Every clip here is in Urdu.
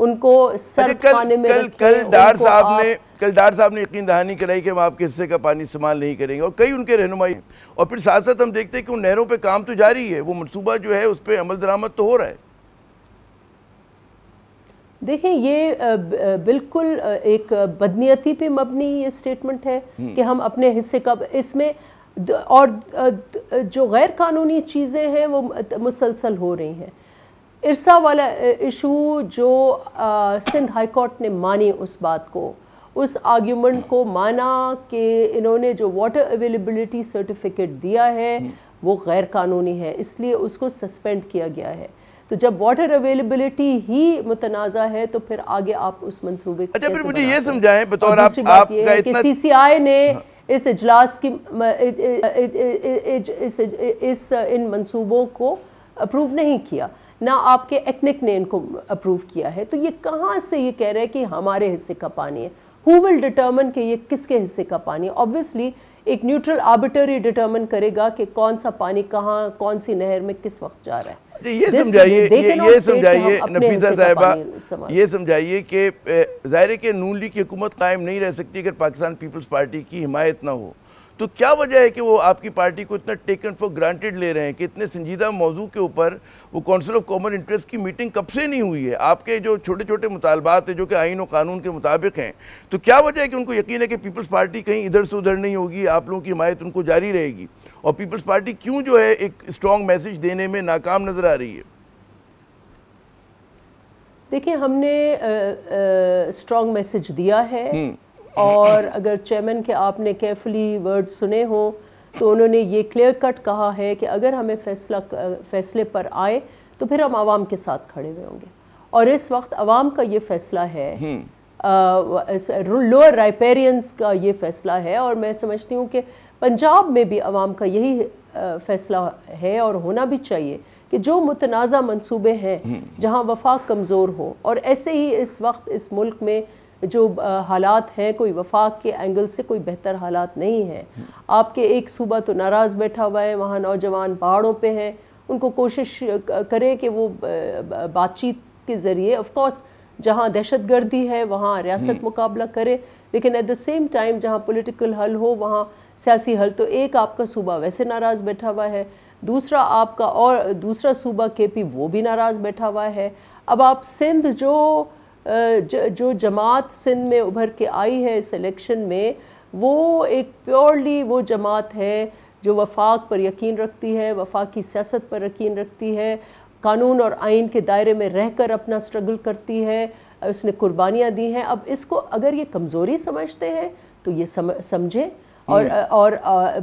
ان کو سرد خانے میں رکھیں. کل ڈار صاحب نے یقین دہانی کرائی کہ ہم آپ کے حصے کا پانی استعمال نہیں کریں گے, اور کئی ان کے رہنمائی, اور پھر ساتھ ساتھ ہم دیکھتے ہیں کہ ان نہروں پہ کام تو جاری ہے, وہ منصوبہ جو ہے اس پہ عمل درآمد تو ہو رہا ہے. دیکھیں یہ بالکل ایک بدنیتی پہ مبنی یہ سٹیٹمنٹ ہے کہ ہم اپنے حصے کا اس میں, اور جو غیر قانونی چیزیں ہیں وہ مسلسل ہو رہی ہیں. ارسا والا ایشو جو سندھ ہائی کورٹ نے مانی, اس بات کو, اس آرگیومنٹ کو مانا کہ انہوں نے جو واٹر اویلیبلٹی سرٹیفکیٹ دیا ہے وہ غیر قانونی ہے, اس لیے اس کو سسپینڈ کیا گیا ہے. تو جب واٹر اویلیبلٹی ہی متنازع ہے تو پھر آگے آپ اس منصوبے کو اچھا پھر مجھے یہ سمجھائیں بطور دوسری بات یہ ہے کہ سی سی آئی نے اس اجلاس کی ان منصوبوں کو اپروو نہیں کیا, نہ آپ کے ایکنک نے ان کو اپروو کیا ہے. تو یہ کہاں سے یہ کہہ رہے ہیں کہ ہمارے حصے کا پانی ہے؟ ہو ول ڈٹرمن کہ یہ کس کے حصے کا پانی ہے؟ آبویسلی ایک نیوٹرل آربیٹری ڈٹرمن کرے گا کہ کون سا پانی کہاں, کون سی نہر میں کس وقت جا رہا ہے. یہ سمجھائیے نفیسہ صاحبہ, یہ سمجھائیے کہ ظاہر ہے کہ نون لیگ کی حکومت قائم نہیں رہ سکتی اگر پاکستان پیپلز پارٹی کی حمایت نہ ہو. تو کیا وجہ ہے کہ وہ آپ کی پارٹی کو اتنا ٹیکن فار گرانٹیڈ لے رہے ہیں کہ اتنے سنجیدہ موضوع کے اوپر وہ کونسل آف کامن انٹرسٹ کی میٹنگ کب سے نہیں ہوئی ہے؟ آپ کے جو چھوٹے چھوٹے مطالبات ہیں جو کہ آئین و قانون کے مطابق ہیں, تو کیا وجہ ہے کہ ان کو یقین ہے کہ پیپلز پارٹی کہیں ادھر سے ادھر نہیں ہوگی, آپ لوگوں کی حمایت ان کو جاری رہے گی, اور پیپلز پارٹی کیوں جو ہے ایک اسٹرانگ میسج دینے میں ناکام نظر آ رہی ہے؟ دیکھیں ہم نے اسٹرانگ میسج دیا ہے, اور اگر چیئرمین کے آپ نے کیئرفلی ورڈ سنے ہوں تو انہوں نے یہ کلیئر کٹ کہا ہے کہ اگر ہمیں فیصلے پر آئے تو پھر ہم عوام کے ساتھ کھڑے ہوئے ہوں گے. اور اس وقت عوام کا یہ فیصلہ ہے, لوور رائپیرینز کا یہ فیصلہ ہے, اور میں سمجھتی ہوں کہ پنجاب میں بھی عوام کا یہی فیصلہ ہے اور ہونا بھی چاہیے کہ جو متنازع منصوبے ہیں جہاں وفاق کمزور ہو, اور ایسے ہی اس وقت اس ملک میں جو حالات ہیں کوئی وفاق کے اینگل سے کوئی بہتر حالات نہیں ہیں. آپ کے ایک صوبہ تو ناراض بیٹھا ہوا ہے, وہاں نوجوان پہاڑوں پہ ہیں, ان کو کوشش کریں کہ وہ بات چیت کے ذریعے, آف کورس جہاں دہشت گردی ہے وہاں ریاست مقابلہ کرے, لیکن ایٹ دا سیم ٹائم جہاں پولیٹیکل حل ہو وہاں سیاسی حل. تو ایک آپ کا صوبہ ویسے ناراض بیٹھا ہوا ہے, دوسرا آپ کا اور دوسرا صوبہ کے پی وہ بھی ناراض بیٹھا ہوا ہے. اب آپ سندھ جو جماعت سندھ میں ابھر کے آئی ہے اس الیکشن میں, وہ ایک پیورلی وہ جماعت ہے جو وفاق پر یقین رکھتی ہے, وفاق کی سیاست پر یقین رکھتی ہے, قانون اور آئین کے دائرے میں رہ کر اپنا سٹرگل کرتی ہے, اس نے قربانیاں دی ہیں. اب اس کو اگر یہ کمزوری سمجھتے ہیں تو یہ سمجھیں. اور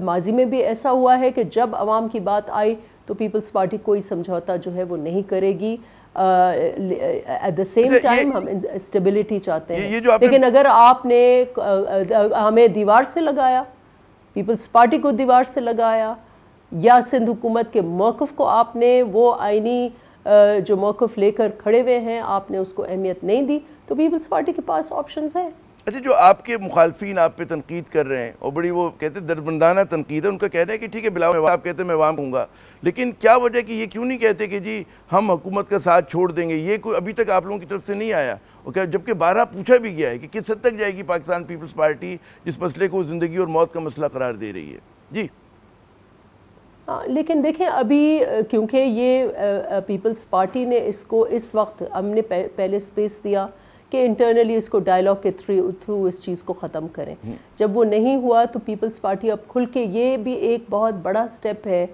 ماضی میں بھی ایسا ہوا ہے کہ جب عوام کی بات آئی تو پیپلز پارٹی کوئی سمجھوتا جو ہے وہ نہیں کرے گی. ایٹ دا سیم ٹائم ہم اسٹیبلٹی چاہتے ہیں, لیکن اگر آپ نے ہمیں دیوار سے لگایا, پیپلز پارٹی کو دیوار سے لگایا, یا سندھ حکومت کے موقف کو آپ نے وہ آئینی جو موقف لے کر کھڑے ہوئے ہیں آپ نے اس کو اہمیت نہیں دی, تو پیپلز پارٹی کے پاس آپشنز ہیں. اچھا جو آپ کے مخالفین آپ پہ تنقید کر رہے ہیں, اور بڑی وہ کہتے ہیں دربندانہ تنقید ہے, ان کا کہنا ہے کہ ٹھیک ہے بلاؤ, آپ کہتے ہیں میں عوام ہوں گا, لیکن کیا وجہ کہ یہ کیوں نہیں کہتے کہ جی ہم حکومت کا ساتھ چھوڑ دیں گے؟ یہ کوئی ابھی تک آپ لوگوں کی طرف سے نہیں آیا, اور جبکہ بارہا پوچھا بھی گیا ہے کہ کس حد تک جائے گی پاکستان پیپلز پارٹی جس مسئلے کو زندگی اور موت کا مسئلہ قرار دے رہی ہے. جی لیکن دیکھیں ابھی کیونکہ یہ پیپلز پارٹی نے اس کو اس وقت ہم نے پہلے سپیس دیا کہ انٹرنلی اس کو ڈائلاگ کے تھرو اس چیز کو ختم کریں. جب وہ نہیں ہوا تو پیپلز پارٹی اب کھل کے, یہ بھی ایک بہت بڑا سٹیپ ہے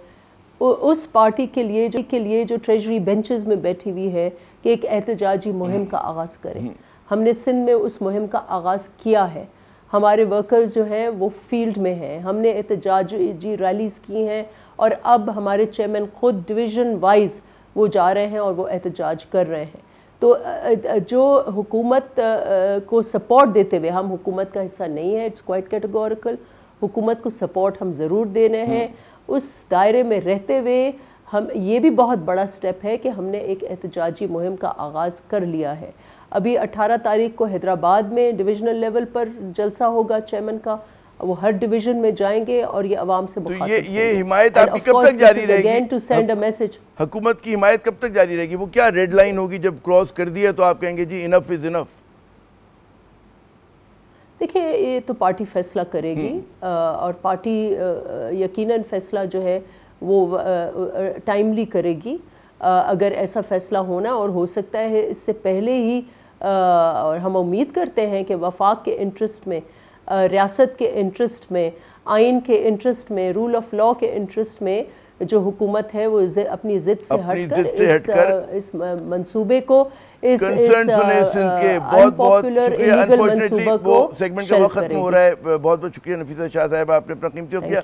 اس پارٹی کے لیے جو ٹریجری بینچز میں بیٹھی ہوئی ہے کہ ایک احتجاجی مہم کا آغاز کریں. ہم نے سندھ میں اس مہم کا آغاز کیا ہے, ہمارے ورکرز جو ہیں وہ فیلڈ میں ہیں, ہم نے احتجاجی ریلیز کی ہیں, اور اب ہمارے چیئرمین خود ڈویژن وائز وہ جا رہے ہیں اور وہ احتجاج کر رہے ہیں. تو جو حکومت کو سپورٹ دیتے ہوئے, ہم حکومت کا حصہ نہیں ہے, اٹس کوائٹ کیٹیگوریکل, حکومت کو سپورٹ ہم ضرور دینے ہیں, اس دائرے میں رہتے ہوئے ہم یہ بھی بہت بڑا سٹیپ ہے کہ ہم نے ایک احتجاجی مہم کا آغاز کر لیا ہے. ابھی 18 تاریخ کو حیدرآباد میں ڈویژنل لیول پر جلسہ ہوگا چیئرمین کا, وہ ہر ڈویژن میں جائیں گے اور یہ عوام سے مخاطب ہوں گے۔ یہ حمایت آپ کی کب تک جاری رہے گی؟ حکومت کی حمایت کب تک جاری رہے گی؟ وہ کیا ریڈ لائن ہوگی جب کراس کر دیا تو آپ کہیں گے جی انف از انف؟ دیکھیں یہ تو پارٹی فیصلہ کرے گی اور پارٹی یقیناً فیصلہ جو ہے وہ ٹائملی کرے گی۔ اگر ایسا فیصلہ ہونا اور ہو سکتا ہے اس سے پہلے ہی، اور ہم امید کرتے ہیں کہ وفاق کے انٹرسٹ میں، ریاست کے انٹرسٹ میں، آئین کے انٹرسٹ میں، رول آف لا کے انٹرسٹ میں جو حکومت ہے وہ اپنی ضد سے ہٹ کر اس منصوبے کو، اس انپاپولر انلیگل منصوبہ کو سیگمنٹ کا وقت ختم ہو رہا ہے۔ بہت بہت شکریہ نفیسہ شاہ صاحب، آپ نے اپنا قیمتی وقت دیا۔